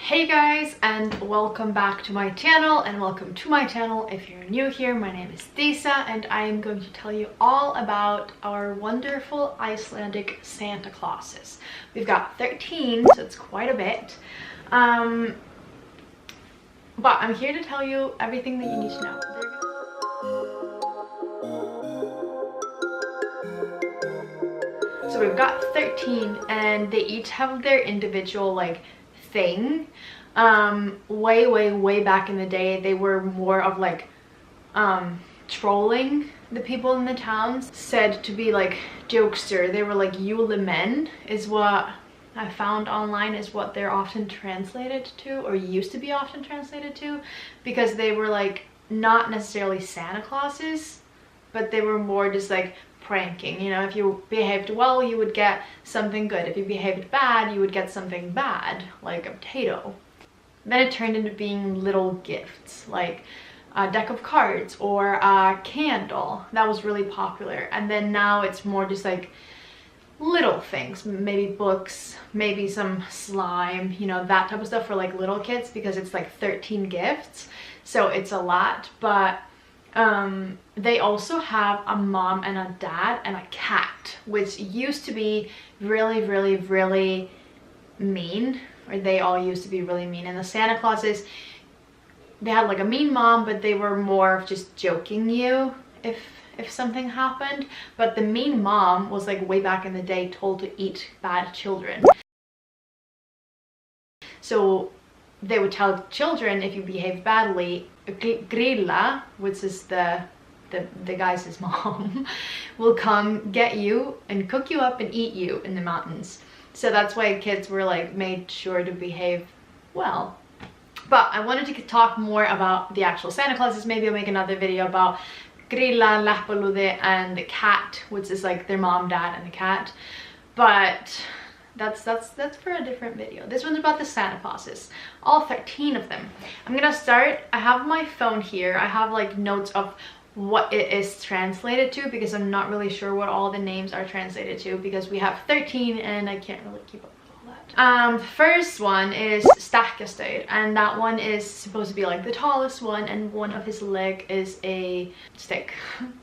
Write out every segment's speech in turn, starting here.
Hey guys, and welcome back to my channel, and welcome to my channel if you're new here. My name is Dísa and I am going to tell you all about our wonderful Icelandic Santa Clauses. We've got 13, so it's quite a bit. But I'm here to tell you everything that you need to know. So we've got 13 and they each have their individual thing. Way back in the day they were more of trolling the people in the towns, said to be like jokester. They were like julemenn is what I found online, is what they're often translated to, or used to be often translated to, because they were like not necessarily Santa Clauses, but they were more just like pranking. You know, if you behaved well you would get something good, if you behaved bad you would get something bad, like a potato. Then it turned into being little gifts, like a deck of cards or a candle. That was really popular. And then now it's more just like little things, maybe books, maybe some slime, you know, that type of stuff for like little kids, because it's like 13 gifts, so it's a lot. But they also have a mom and a dad and a cat, which used to be really mean, or they all used to be really mean. And the Santa Clauses, they had like a mean mom, but they were more of just joking you if something happened. But the mean mom was like way back in the day told to eat bad children. So they would tell children, if you behave badly, Grilla, which is the guy's mom, will come get you and cook you up and eat you in the mountains. So that's why kids were like made sure to behave well. But I wanted to talk more about the actual Santa Clauses. Maybe I'll make another video about Grilla, Lappalúði, and the cat, which is like their mom, dad, and the cat. But that's for a different video. This one's about the Santa Clauses, all 13 of them. I'm gonna start. I have my phone here. I have like notes of what it is translated to, because I'm not really sure what all the names are translated to, because we have 13 and I can't really keep up with all that. The first one is Stekkjarstaur, and that one is supposed to be like the tallest one, and one of his leg is a stick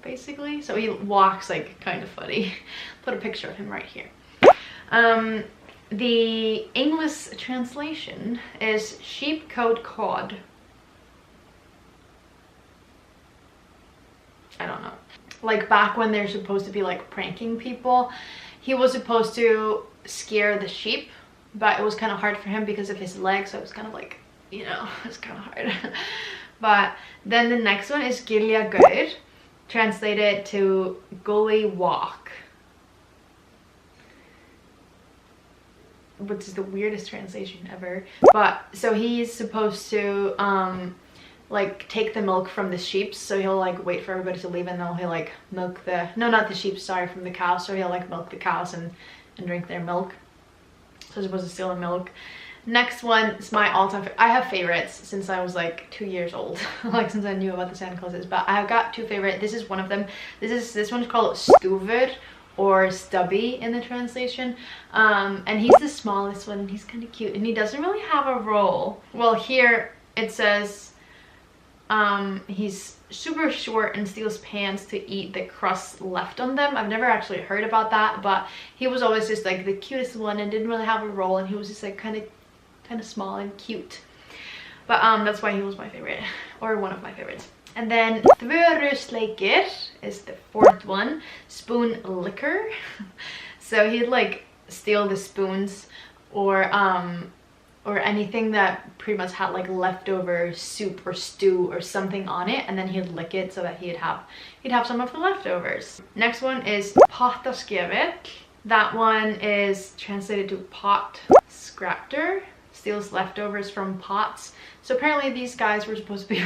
basically, so he walks like kind of funny. Put a picture of him right here. The English translation is sheepcoat cod. I don't know. Like back when they're supposed to be like pranking people, he was supposed to scare the sheep, but it was kind of hard for him because of his legs, so it was kind of like, you know, it's kind of hard. But then the next one is Giljagaur, translated to gully walk, which is the weirdest translation ever. But so he's supposed to like take the milk from the sheep, so he'll like wait for everybody to leave, and then he'll like milk the, no, not the sheep, sorry, from the cows. So he'll like milk the cows and drink their milk. So he's supposed to steal the milk. Next one is my all-time I have favorites since I was like 2 years old, like since I knew about the Santa Clauses. But I have got two favorite. This is one of them. This one's called Stúfur, or Stubby in the translation, and he's the smallest one, and he's kind of cute, and he doesn't really have a role. Well, here it says he's super short and steals pans to eat the crust left on them. I've never actually heard about that, but he was always just like the cutest one and didn't really have a role, and he was just like kind of small and cute. But that's why he was my favorite, or one of my favorites. And then Þvörusleikir is the fourth one, spoon liquor. So he'd like steal the spoons or anything that pretty much had like leftover soup or stew or something on it, and then he'd lick it so that he'd have some of the leftovers. Next one is Pottaskefell. That one is translated to pot scrapter, steals leftovers from pots. So apparently these guys were supposed to be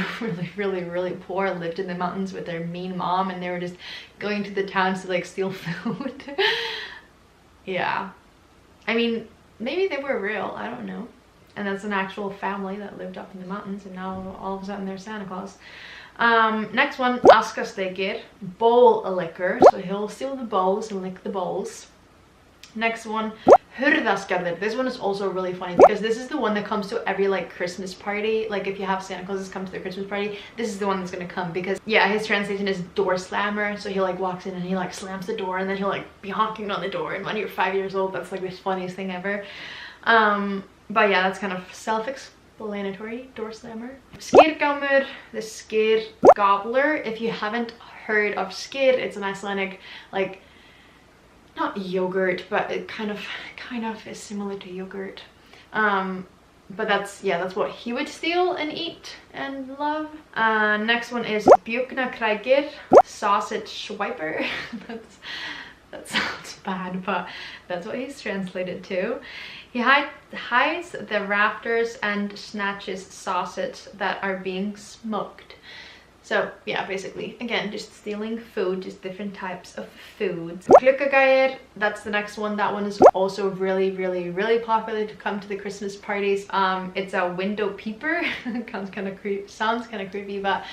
really poor, lived in the mountains with their mean mom, and they were just going to the towns to like steal food. Yeah, I mean, maybe they were real, I don't know. And that's an actual family that lived up in the mountains, and now all of a sudden they're Santa Claus. Next one, Askasleikir, bowl liquor. So he'll steal the bowls and lick the bowls. Next one, Hurðaskarðir. This one is also really funny because this is the one that comes to every like Christmas party. Like if you have Santa Clauses come to the Christmas party, this is the one that's gonna come because yeah, his translation is door slammer. So he like walks in and he like slams the door and then he'll like be honking on the door. And when you're 5 years old, that's like the funniest thing ever. But yeah, that's kind of self-explanatory. Door slammer. Skýrgámur, the skyr gobbler. If you haven't heard of skyr, it's an Icelandic like not yogurt, but it kind of is similar to yogurt. But that's what he would steal and eat and love. Next one is bjúknakrækir, sausage swiper. That sounds bad, but that's what he's translated to. He hides the rafters and snatches sausage that are being smoked. So yeah, basically, again, just stealing food, just different types of foods. Gluggagæir, that's the next one. That one is also really popular to come to the Christmas parties. It's a window peeper. Sounds kind of creepy, but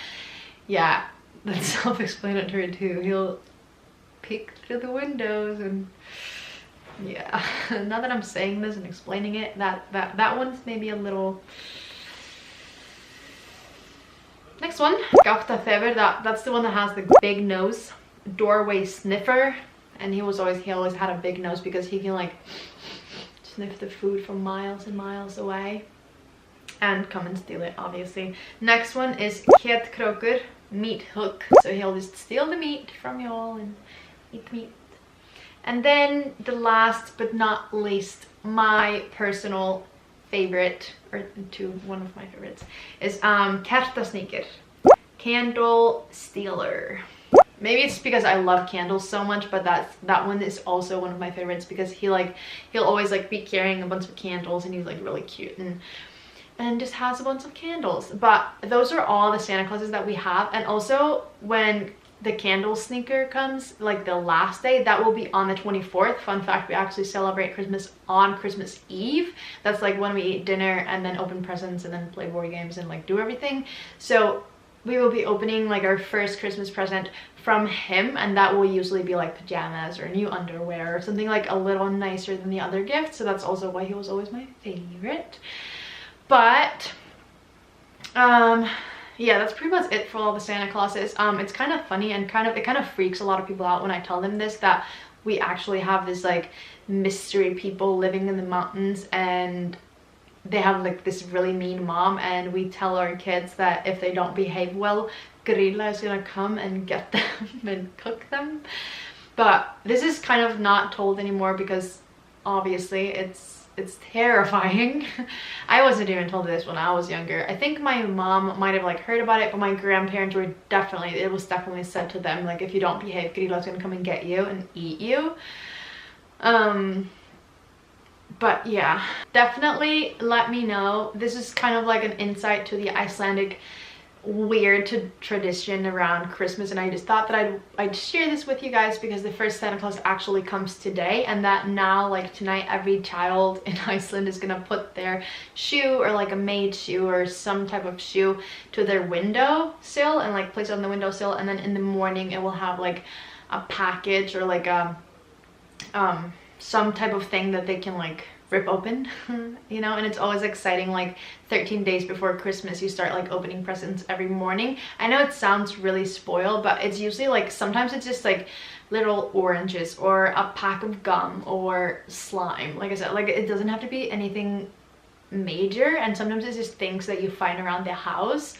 yeah, that's self-explanatory too. He'll peek through the windows and yeah. Now that I'm saying this and explaining it, that one's maybe a little. Next one, Gáttaþefur, that's the one that has the big nose, doorway sniffer, and he always had a big nose because he can like sniff the food from miles and miles away and come and steal it, obviously. Next one is kjötkrókur, meat hook, so he'll just steal the meat from you all and eat the meat. And then the last but not least, my personal favorite, or one of my favorites, is kertasníkir, candle stealer. Maybe it's because I love candles so much, but that one is also one of my favorites because he'll always like be carrying a bunch of candles and he's like really cute and just has a bunch of candles. But those are all the Santa Clauses that we have. And also when the candle sneaker comes, like the last day, that will be on the 24th. Fun fact, we actually celebrate Christmas on Christmas Eve. That's like when we eat dinner and then open presents and then play board games and like do everything. So we will be opening like our first Christmas present from him, and that will usually be like pajamas or new underwear or something like a little nicer than the other gifts. So that's also why he was always my favorite. But yeah, that's pretty much it for all the Santa Clauses. It's kind of funny and it kind of freaks a lot of people out when I tell them this, that we actually have this like mystery people living in the mountains and they have like this really mean mom, and we tell our kids that if they don't behave well, Grilla is gonna come and get them and cook them. But this is kind of not told anymore because obviously it's terrifying. I wasn't even told this when I was younger. I think my mom might have like heard about it, but my grandparents were it was definitely said to them like, if you don't behave, Grilla's gonna come and get you and eat you. But yeah, definitely let me know. This is kind of like an insight to the Icelandic weird tradition around Christmas, and I just thought that I'd share this with you guys because the first Santa Claus actually comes today, and that now like tonight every child in Iceland is gonna put their shoe or like a maid shoe or some type of shoe to their windowsill and like place it on the windowsill, and then in the morning it will have like a package or like a some type of thing that they can like rip open, you know. And it's always exciting, like 13 days before Christmas you start like opening presents every morning. I know it sounds really spoiled, but it's usually like sometimes it's just like little oranges or a pack of gum or slime. Like I said, like it doesn't have to be anything major, and sometimes it's just things that you find around the house.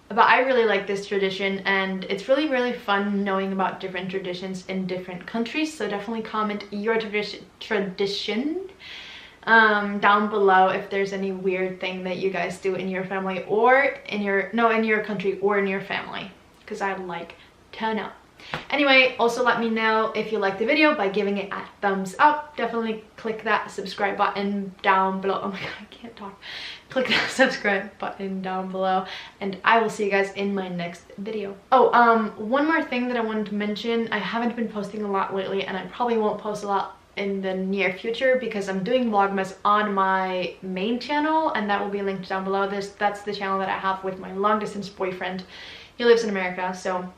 But I really like this tradition, and it's really fun knowing about different traditions in different countries. So definitely comment your tradition down below if there's any weird thing that you guys do in your family or in your country or in your family, because I'd like to know. Anyway, also let me know if you liked the video by giving it a thumbs up. Definitely click that subscribe button down below. Oh my god, I can't talk. Click that subscribe button down below, and I will see you guys in my next video. Oh, one more thing that I wanted to mention. I haven't been posting a lot lately, and I probably won't post a lot in the near future because I'm doing Vlogmas on my main channel, and that will be linked down below. That's the channel that I have with my long distance boyfriend. He lives in America, so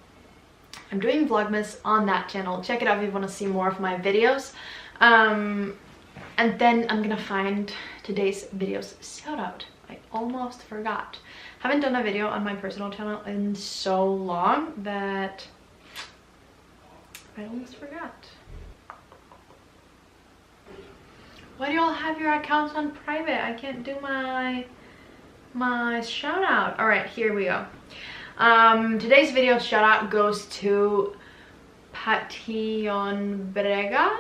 I'm doing Vlogmas on that channel. Check it out if you want to see more of my videos. And then I'm gonna find today's video's shout out. I almost forgot. Haven't done a video on my personal channel in so long that I almost forgot. Why do y'all have your accounts on private? I can't do my shout out. All right, here we go. Today's video shout out goes to Pation Brega.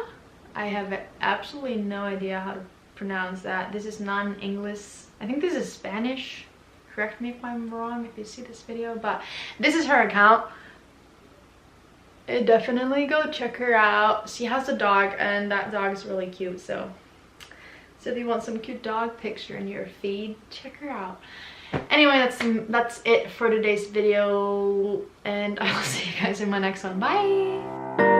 I have absolutely no idea how to pronounce that. This is non-English. I think this is Spanish. Correct me if I'm wrong if you see this video, but this is her account. Definitely go check her out. She has a dog and that dog is really cute, so if you want some cute dog picture in your feed, check her out. Anyway, that's it for today's video, and I will see you guys in my next one. Bye.